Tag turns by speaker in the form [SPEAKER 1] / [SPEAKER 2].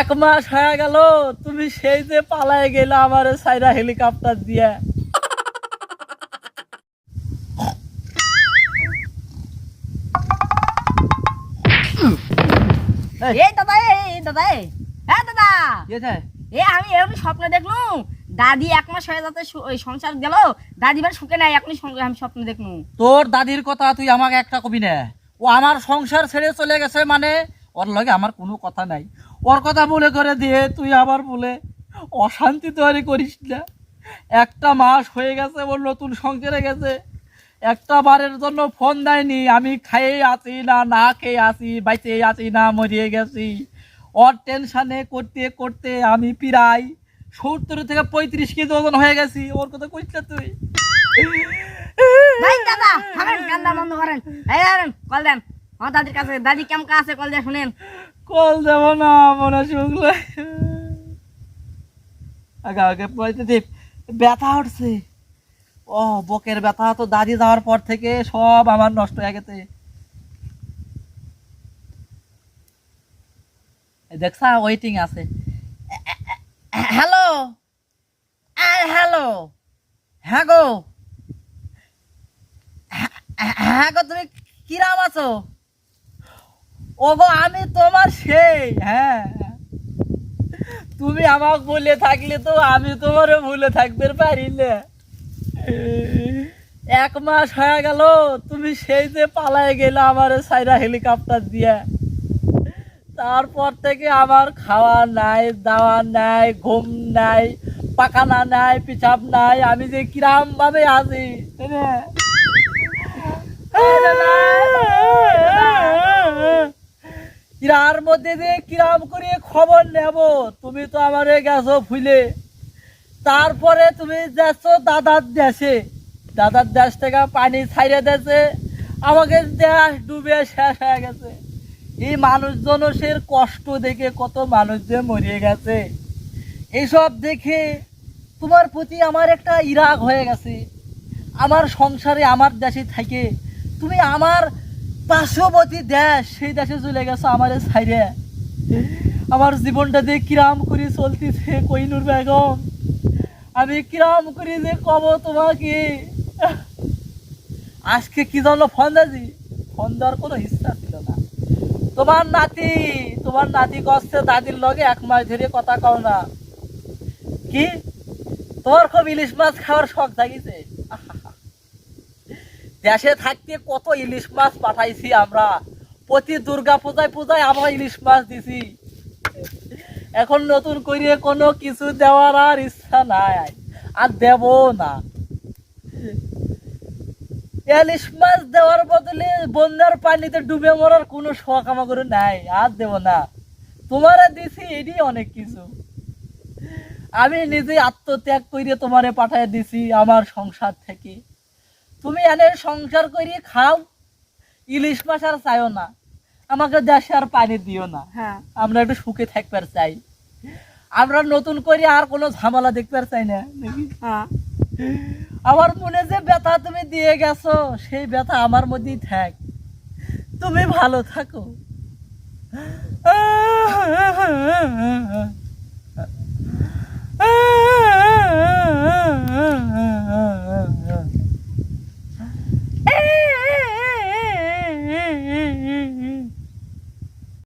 [SPEAKER 1] এক মাস হয়ে গেল তুমি সেই যে পালায় গেলে আমার সাইরা হেলিকপ্টার দিয়ে।
[SPEAKER 2] এই দাদা হ্যাঁ দাদা আমি এরকম স্বপ্ন দেখলু দাদি 1 মাস হয়ে যাতে সংসার গেল দাদি বার সুখে নাই আপনি আমি স্বপ্ন দেখলু।
[SPEAKER 1] তোর দাদির কথা তুই আমাকে একটা কবি না, ও আমার সংসার ছেড়ে চলে গেছে মানে ওর লগে আমার কোনো কথা নাই। ওর কথা বলে করে দিয়ে তুই আবার বলে অশান্তি তৈরি করিস না। একটা মাস হয়ে গেছে ওর নতুন সংসারে গেছে, একটা বারের জন্য ফোন দেয়নি। আমি খাইয়ে আছি না খেয়ে আছি, বাইচে আছি না মরিয়ে গেছি। ওর টেনশানে করতে করতে আমি প্রায় 70 থেকে 35 কেজি ওজন হয়ে গেছি। ওর কথা কইস না তুই।
[SPEAKER 2] দাদা থামেন, কান্না বন্ধ করেন। কল দেন আমার দাদির কাছে, দাদি কেমন আছে কল দিয়ে শুনেন।
[SPEAKER 1] কল দেব না মনে শুনলে আগে আগে পজিটিভ ব্যথা উঠছে। ও বকের ব্যথা তো দাদি যাওয়ার পর থেকে সব আমার নষ্ট হয়ে গেছে। দেখছা ওয়েটিং আছে। হ্যালো হ্যালো, হ্যাঁ গো, হ্যাঁ গো, তুমি কিরাম আছো? ও গো আমি তোমার সেই, হ্যাঁ তুমি আমাকে বলে থাকলে তো আমি তোমারও ভুলে থাকতে পারি না। 1 মাস হয়ে গেল তুমি সেই যে পালায় গেলে আমার সাইরা হেলিকপ্টার দিয়ে। তারপর থেকে আমার খাওয়া নাই, দাওয়া নাই, ঘুম নাই, পাখানা নাই, পিছাব নাই। আমি যে কিরাম ভাবে আছি কিরার মধ্যে যে কিরাম করে খবর নেব। তুমি তো আমারে গেছো ভুলে। তারপরে তুমি যাচ্ছ দাদার দেশে, দাদার দেশ থেকে পানি ছাইড়ে দিয়েছে, আমাকে দেশ ডুবে শেষ হয়ে গেছে। এই মানুষজনের কষ্ট দেখে কত মানুষ যে মরিয়ে গেছে, এইসব দেখে তোমার প্রতি আমার একটা ইরাগ হয়ে গেছে। আমার সংসারে আমার দেশে থাকে তুমি আমার পার্শ্ববর্তী দেশ সেই দেশে চলে গেছো আমার ছাইরে। আমার জীবনটা যে কিরাম করে চলতেছে কইনুর বেগম, আমি কিরাম করে যে কব তোমাকে। আজকে কি জন্য ফোন দিয়েছি, ফোন দেওয়ার কোনো ইচ্ছা ছিল না। তোমার নাতি কষ্টে দাদির লগে 1 মাস ধরে কথা কও না। কি তোর খুব ইলিশ মাছ খাওয়ার শখ জাগিছে? দেশে থাকতে কত ইলিশ মাছ পাঠাইছি আমরা, প্রতি দুর্গা পূজায় আমরা ইলিশ মাছ দিছি। এখন নতুন করে কোনো কিছু দেওয়ার আর ইচ্ছা নাই, আর দেব না। ইলিশ মাছ দেওয়ার বদলে বন্যার পানিতে ডুবে মরার কোনো শখ আমার নাই, আর দেব না। তোমারে দিছি এটি অনেক কিছু, আমি নিজে আত্মত্যাগ করে তোমারে পাঠিয়ে দিছি আমার সংসার থেকে। তুমি এনে সংসার করে খাও, ইলিশ মাছ আর চাইও না, আমাকে দেশে আর পানি দিও না।
[SPEAKER 2] হ্যাঁ
[SPEAKER 1] আমরা একটু সুখে থাকবার চাই, আমরা নতুন করে আর কোনো ঝামেলা দেখবার চাই না নাকি?
[SPEAKER 2] হ্যাঁ
[SPEAKER 1] আমার মনে যে ব্যথা তুমি দিয়ে গেছো সেই ব্যথা আমার মধ্যেই থাক, তুমি ভালো থাকো।